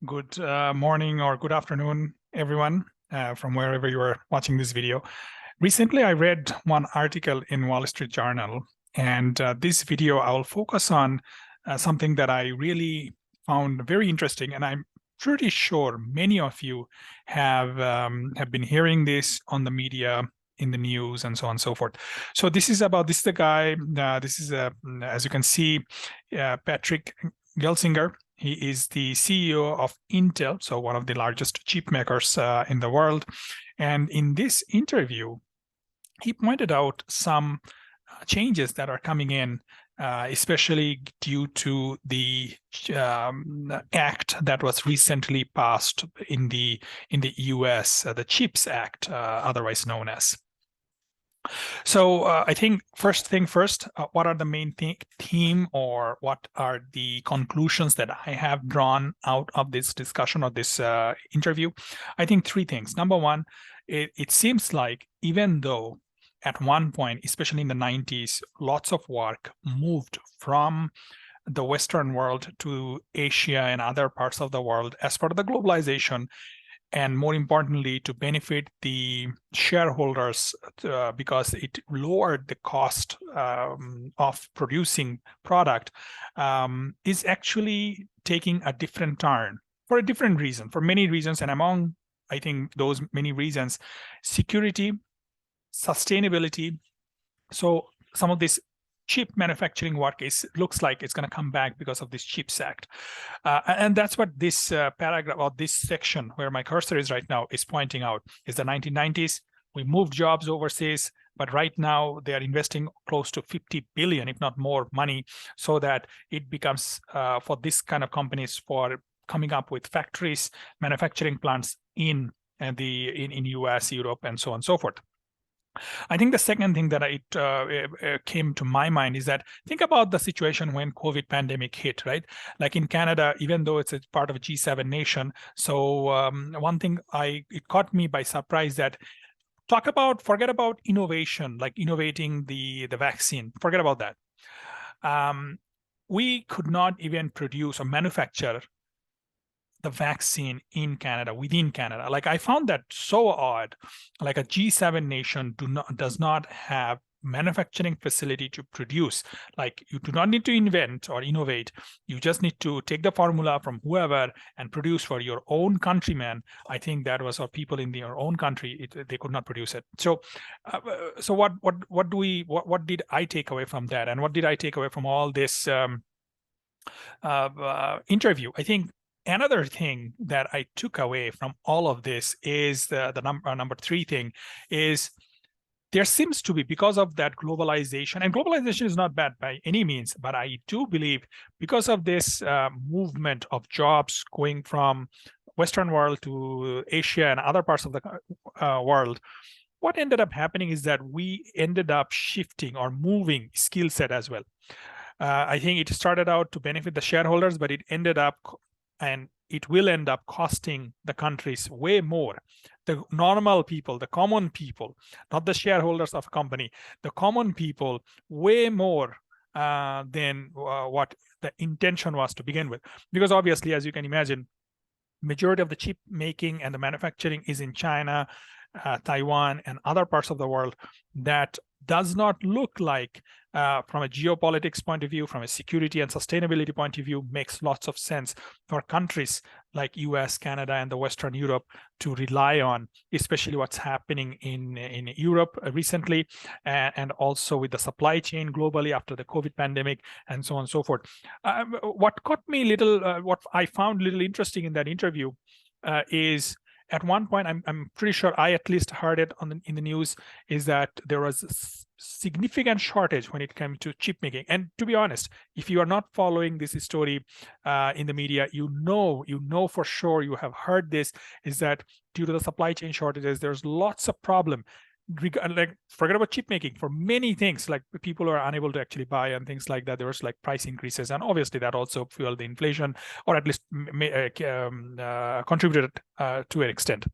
Good morning or good afternoon, everyone, from wherever you are watching this video. Recently, I read one article in Wall Street Journal, and this video I will focus on something that I really found very interesting, and I'm pretty sure many of you have been hearing this on the media, in the news, and so on and so forth. So this is the guy. This is as you can see, Patrick Gelsinger. He is the CEO of Intel, so one of the largest chip makers in the world. And in this interview, he pointed out some changes that are coming in, especially due to the act that was recently passed in the US, the CHIPS Act, otherwise known as. So I think first thing first, what are the main theme or what are the conclusions that I have drawn out of this discussion or this interview? I think three things. Number one, it seems like even though at one point, especially in the 90s, lots of work moved from the Western world to Asia and other parts of the world as part of the globalization, and more importantly, to benefit the shareholders because it lowered the cost of producing product, is actually taking a different turn for a different reason, for many reasons. And among, I think, those many reasons, security, sustainability. So some of this chip manufacturing work looks like it's going to come back because of this CHIPS Act. And that's what this paragraph or this section where my cursor is right now is pointing out, is the 1990s. We moved jobs overseas, but right now they are investing close to 50 billion, if not more money, so that it becomes for this kind of companies for coming up with factories, manufacturing plants in US, Europe, and so on and so forth. I think the second thing that came to my mind is that think about the situation when COVID pandemic hit, right? Like in Canada, even though it's a part of a G7 nation. So one thing it caught me by surprise that forget about innovation, like innovating the vaccine, forget about that. We could not even produce or manufacture the vaccine in Canada, within Canada. Like I found that so odd. Like a G7 nation does not have manufacturing facility to produce. Like you do not need to invent or innovate. You just need to take the formula from whoever and produce for your own countrymen. I think that was, or people in your own country, they could not produce it. So, what did I take away from that, and what did I take away from all this interview? I think another thing that I took away from all of this is the number three thing is there seems to be, because of that globalization, and globalization is not bad by any means, but I do believe because of this movement of jobs going from Western world to Asia and other parts of the world, what ended up happening is that we ended up shifting or moving skill set as well. I think it started out to benefit the shareholders, but it ended up and it will end up costing the countries way more. The normal people, the common people, not the shareholders of a company, the common people, way more than what the intention was to begin with. Because obviously, as you can imagine, majority of the chip making and the manufacturing is in China, Taiwan, and other parts of the world. That does not look like, from a geopolitics point of view, from a security and sustainability point of view, makes lots of sense for countries like US, Canada, and the Western Europe to rely on, especially what's happening in Europe recently, and also with the supply chain globally after the COVID pandemic, and so on and so forth. What caught me what I found a little interesting in that interview is, at one point, I'm pretty sure I at least heard it in the news, is that there was a significant shortage when it came to chip making. And to be honest, if you are not following this story in the media, you know for sure, you have heard this, is that due to the supply chain shortages, there's lots of problem. Like forget about chip making, for many things, like people are unable to actually buy and things like that. There was like price increases, and obviously that also fueled the inflation, or at least contributed to an extent.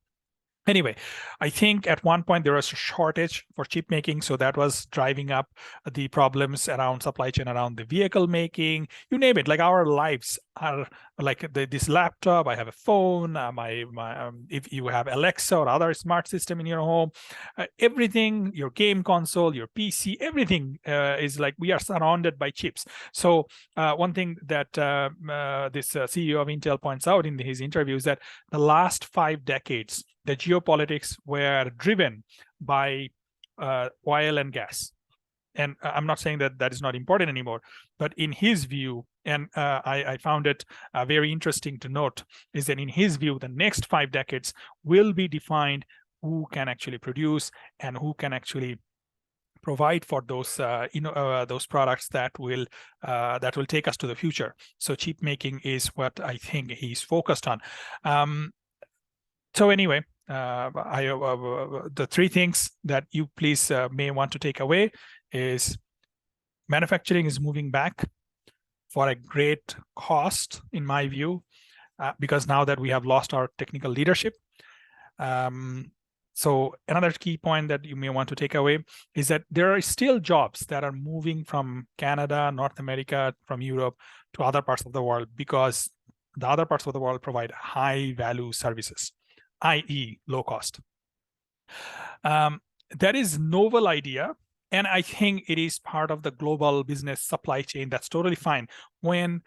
Anyway, I think at one point there was a shortage for chip making, so that was driving up the problems around supply chain, around the vehicle making, you name it. Like our lives are like this laptop. I have a phone. If you have Alexa or other smart system in your home, everything, your game console, your PC, everything is like we are surrounded by chips. So one thing that this CEO of Intel points out in his interview is that the last 5 decades, the geopolitics were driven by oil and gas. And I'm not saying that that is not important anymore, but in his view, and I found it very interesting to note, is that in his view, the next 5 decades will be defined who can actually produce and who can actually provide for those those products that will take us to the future. So chip making is what I think he's focused on. So anyway, the 3 things that you please may want to take away is manufacturing is moving back for a great cost, in my view, because now that we have lost our technical leadership. So another key point that you may want to take away is that there are still jobs that are moving from Canada, North America, from Europe to other parts of the world, because the other parts of the world provide high value services, i.e. low cost. That is novel idea. And I think it is part of the global business supply chain. That's totally fine. When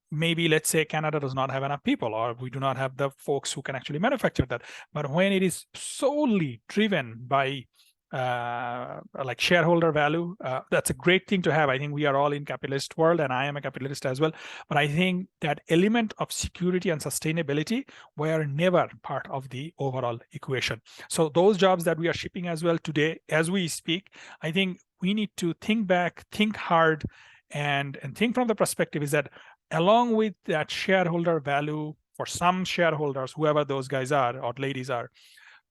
maybe, let's say, Canada does not have enough people, or we do not have the folks who can actually manufacture that. But when it is solely driven by like shareholder value, that's a great thing to have. I think we are all in capitalist world, and I am a capitalist as well. But I think that element of security and sustainability were never part of the overall equation. So those jobs that we are shipping as well today, as we speak, I think we need to think back, think hard, and think from the perspective is that along with that shareholder value for some shareholders, whoever those guys are or ladies are,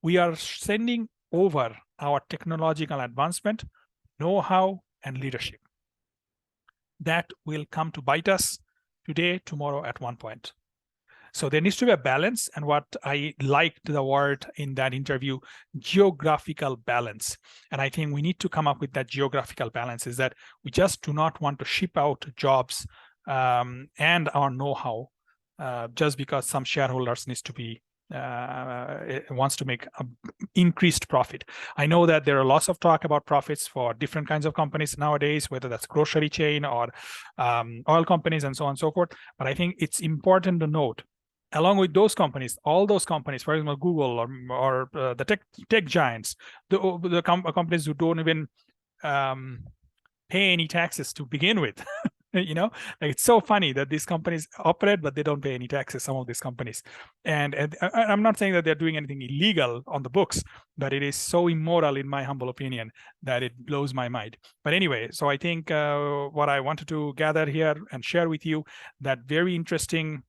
we are sending over our technological advancement, know-how, and leadership. That will come to bite us today, tomorrow, at one point. So there needs to be a balance, and what I liked the word in that interview, geographical balance. And I think we need to come up with that geographical balance, is that we just do not want to ship out jobs and our know-how just because some shareholders needs to be wants to make increased profit. I know that there are lots of talk about profits for different kinds of companies nowadays, whether that's grocery chain or oil companies and so on and so forth. But I think it's important to note, along with those companies, all those companies, for example, Google or the tech giants, the companies who don't even pay any taxes to begin with. You know, like it's so funny that these companies operate, but they don't pay any taxes, some of these companies. And I'm not saying that they're doing anything illegal on the books, but it is so immoral, in my humble opinion, that it blows my mind. But anyway, so I think what I wanted to gather here and share with you, that very interesting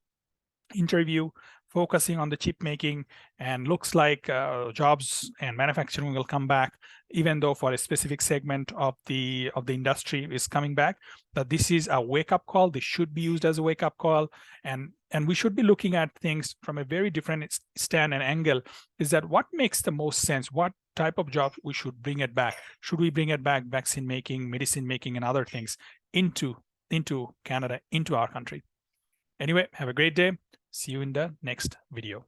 interview focusing on the chip making, and looks like jobs and manufacturing will come back, even though for a specific segment of the industry is coming back. But this is a wake-up call. This should be used as a wake-up call, and we should be looking at things from a very different stand and angle. Is that what makes the most sense? What type of job we should bring it back? Should we bring it back, vaccine making, medicine making, and other things into Canada, into our country? Anyway, have a great day. See you in the next video.